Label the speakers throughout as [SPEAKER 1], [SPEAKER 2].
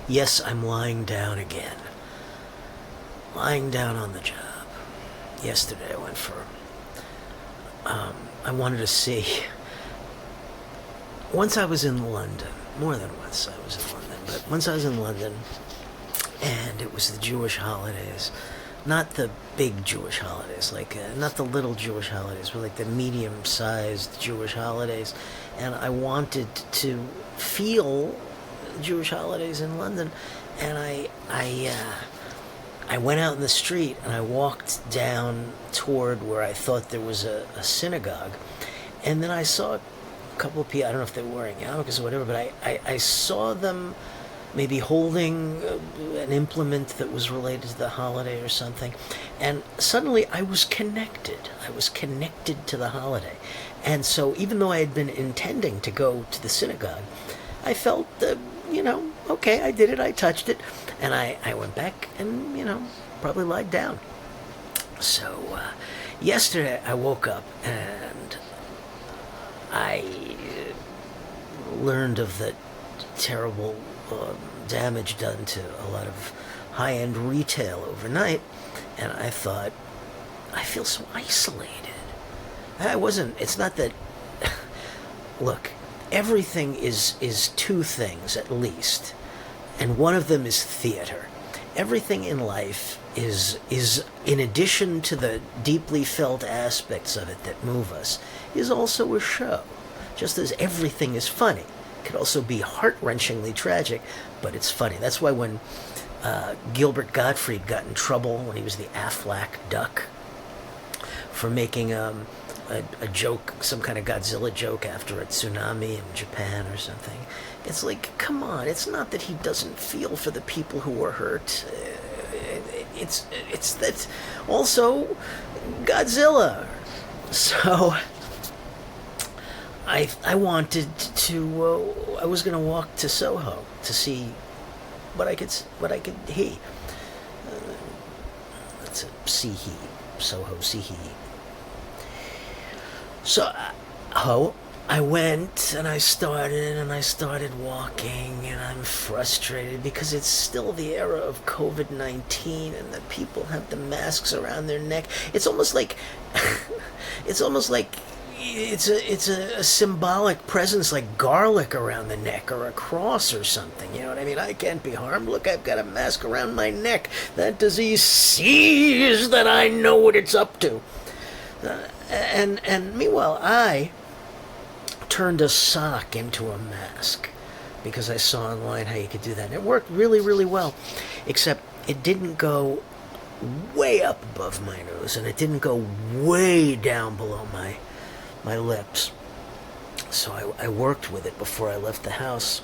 [SPEAKER 1] Yes, I'm lying down again. Lying down on the job. Yesterday I went for... I wanted to see... Once I was in London. More than once I was in London. But once I was in London, and it was the Jewish holidays. Not the big Jewish holidays, not the little Jewish holidays, but like the medium-sized Jewish holidays. And I wanted to feel Jewish holidays in London, and I went out in the street and I walked down toward where I thought there was a synagogue, and then I saw a couple of people. I don't know if they were wearing yarmulkes or whatever, but I saw them maybe holding an implement that was related to the holiday or something, and suddenly I was connected. I was connected to the holiday, and so even though I had been intending to go to the synagogue, I felt, okay, I did it, I touched it, and I went back and, probably lied down. So, yesterday I woke up and I learned of the terrible damage done to a lot of high-end retail overnight, and I thought, I feel so isolated. It's not that, look, everything is two things at least, and one of them is theater. Everything in life is in addition to the deeply felt aspects of it that move us, is also a show. Just as everything is funny. It could also be heart-wrenchingly tragic, but it's funny. That's why when Gilbert Gottfried got in trouble when he was the Aflac Duck for making a joke, some kind of Godzilla joke after a tsunami in Japan or something. It's like, come on, it's not that he doesn't feel for the people who were hurt. It's that also Godzilla. So I wanted to, I was going to walk to Soho to see what I could he. That's a see he. Soho, see he. So, I went and I started walking, and I'm frustrated because it's still the era of COVID-19 and the people have the masks around their neck. It's almost like it's a symbolic presence, like garlic around the neck or a cross or something. You know what I mean? I can't be harmed. Look, I've got a mask around my neck. That disease sees that I know what it's up to. And meanwhile, I turned a sock into a mask because I saw online how you could do that. And it worked really, really well, except it didn't go way up above my nose, and it didn't go way down below my lips. So I worked with it before I left the house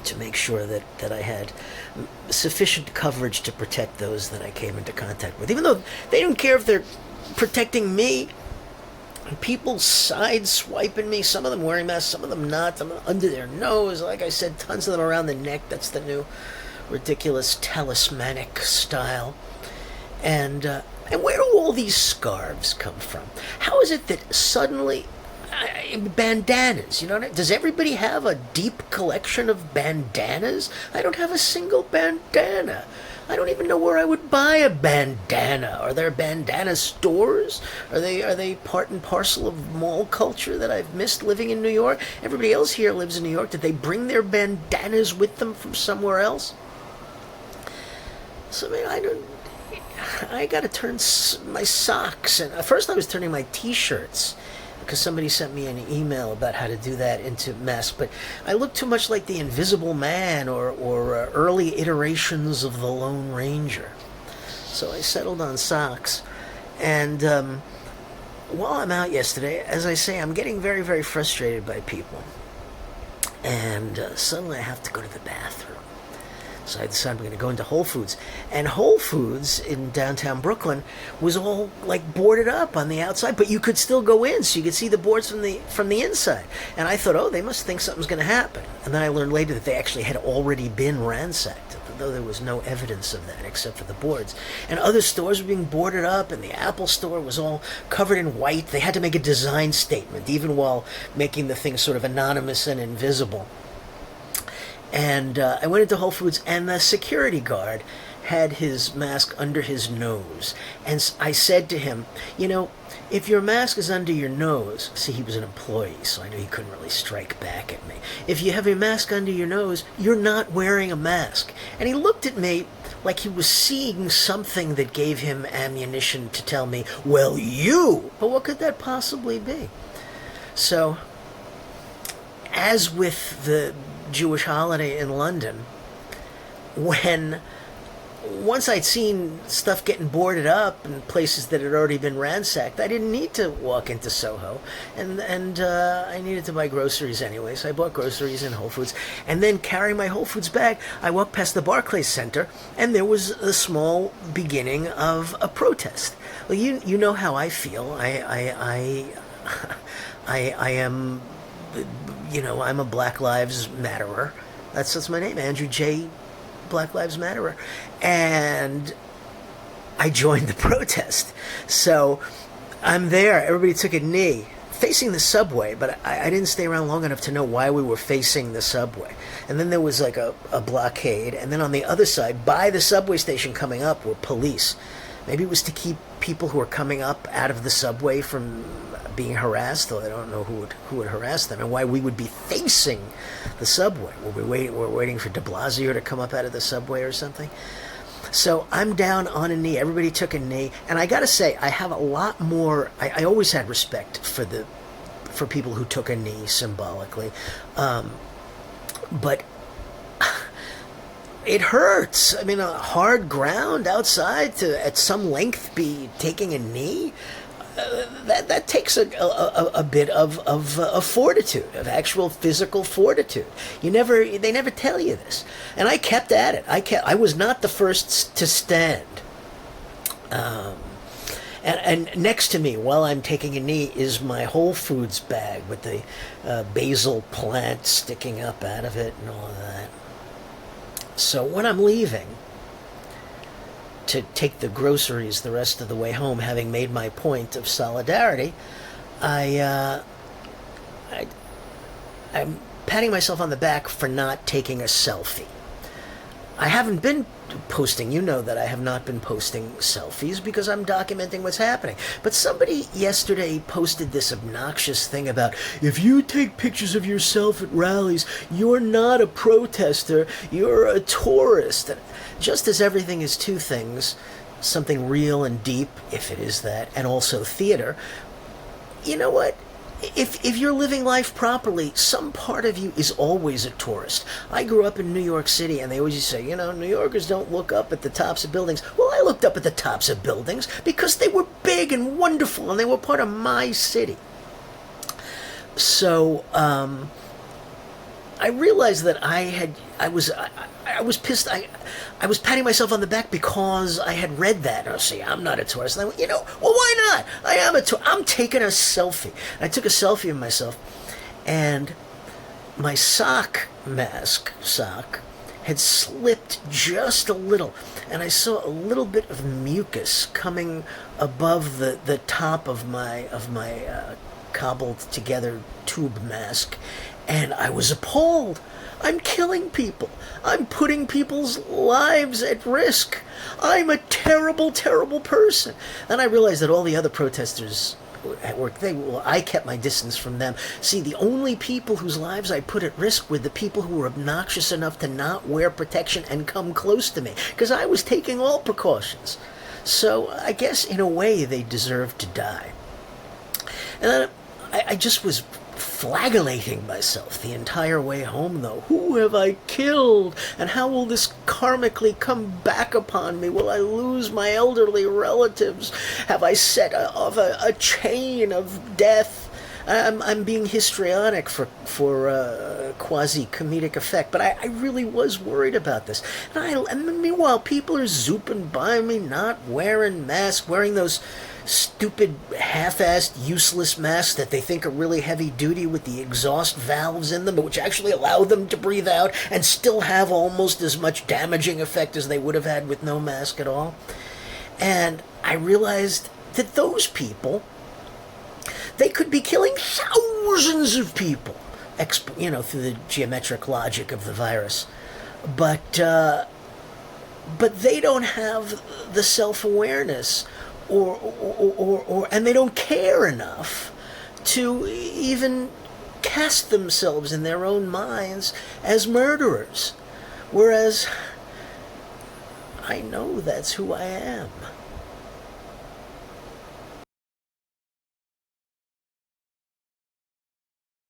[SPEAKER 1] to make sure that I had sufficient coverage to protect those that I came into contact with. Even though they don't care if they're protecting me. People side-swiping me, some of them wearing masks, some of them not, some of them under their nose. Like I said, tons of them around the neck. That's the new ridiculous talismanic style. And where do all these scarves come from? How is it that suddenly... bandanas, you know what I mean? Does everybody have a deep collection of bandanas? I don't have a single bandana. I don't even know where I would buy a bandana. Are there bandana stores? Are they part and parcel of mall culture that I've missed living in New York? Everybody else here lives in New York. Did they bring their bandanas with them from somewhere else? So, I gotta turn my socks, and at first I was turning my t-shirts, because somebody sent me an email about how to do that into masks, but I look too much like the Invisible Man or early iterations of the Lone Ranger. So I settled on socks, and while I'm out yesterday, as I say, I'm getting very, very frustrated by people, and suddenly I have to go to the bathroom. So I decided I'm going to go into Whole Foods. And Whole Foods in downtown Brooklyn was all like boarded up on the outside, but you could still go in, so you could see the boards from the inside. And I thought, oh, they must think something's going to happen. And then I learned later that they actually had already been ransacked, though there was no evidence of that except for the boards. And other stores were being boarded up, and the Apple store was all covered in white. They had to make a design statement, even while making the thing sort of anonymous and invisible. And I went into Whole Foods, and the security guard had his mask under his nose. And I said to him, you know, if your mask is under your nose, see, he was an employee, so I knew he couldn't really strike back at me. If you have your mask under your nose, you're not wearing a mask. And he looked at me like he was seeing something that gave him ammunition to tell me, well, you! But what could that possibly be? So, as with the Jewish holiday in London, once I'd seen stuff getting boarded up and places that had already been ransacked, I didn't need to walk into Soho, and I needed to buy groceries anyway, so I bought groceries in Whole Foods, and then carrying my Whole Foods bag, I walked past the Barclays Center, and there was a small beginning of a protest. Well, you know how I feel. I am, you know, I'm a Black Lives Matterer. That's my name, Andrew J. Black Lives Matterer. And I joined the protest. So I'm there. Everybody took a knee facing the subway, but I didn't stay around long enough to know why we were facing the subway. And then there was like a blockade. And then on the other side, by the subway station coming up, were police. Maybe it was to keep people who were coming up out of the subway from being harassed, though I don't know who would harass them, and why we would be facing the subway. We're waiting for de Blasio to come up out of the subway or something. So I'm down on a knee. Everybody took a knee, and I gotta say, I have a lot more. I always had respect for people who took a knee symbolically, but it hurts. I mean, hard ground outside to at some length be taking a knee. That takes a bit of fortitude, of actual physical fortitude. They never tell you this, and I kept at it. I was not the first to stand. And next to me, while I'm taking a knee, is my Whole Foods bag with the basil plant sticking up out of it and all of that. So when I'm leaving to take the groceries the rest of the way home, having made my point of solidarity, I'm patting myself on the back for not taking a selfie. I haven't been posting, you know that I have not been posting selfies because I'm documenting what's happening. But somebody yesterday posted this obnoxious thing about, if you take pictures of yourself at rallies, you're not a protester, you're a tourist. And just as everything is two things, something real and deep, if it is that, and also theater, you know what? If you're living life properly, some part of you is always a tourist. I grew up in New York City, and they always used to say, you know, New Yorkers don't look up at the tops of buildings. Well, I looked up at the tops of buildings because they were big and wonderful, and they were part of my city. So, I realized that I was pissed. I was patting myself on the back because I had read that. Oh, see, I'm not a tourist. And I went, you know, well, why not? I am a tourist. I'm taking a selfie. And I took a selfie of myself, and my sock had slipped just a little, and I saw a little bit of mucus coming above the top of my cobbled together tube mask, and I was appalled. I'm killing people. I'm putting people's lives at risk. I'm a terrible, terrible person. And I realized that all the other protesters at work, I kept my distance from them. See, the only people whose lives I put at risk were the people who were obnoxious enough to not wear protection and come close to me, because I was taking all precautions. So I guess in a way they deserved to die. And then I just was flagellating myself the entire way home, though. Who have I killed? And how will this karmically come back upon me? Will I lose my elderly relatives? Have I set off a chain of death? I'm being histrionic for quasi-comedic effect, but I really was worried about this. And meanwhile, people are zooping by me, not wearing masks, wearing those stupid, half-assed, useless masks that they think are really heavy-duty with the exhaust valves in them, which actually allow them to breathe out and still have almost as much damaging effect as they would have had with no mask at all. And I realized that those people, they could be killing thousands of people. through the geometric logic of the virus. But they don't have the self-awareness and they don't care enough to even cast themselves in their own minds as murderers. Whereas I know that's who I am.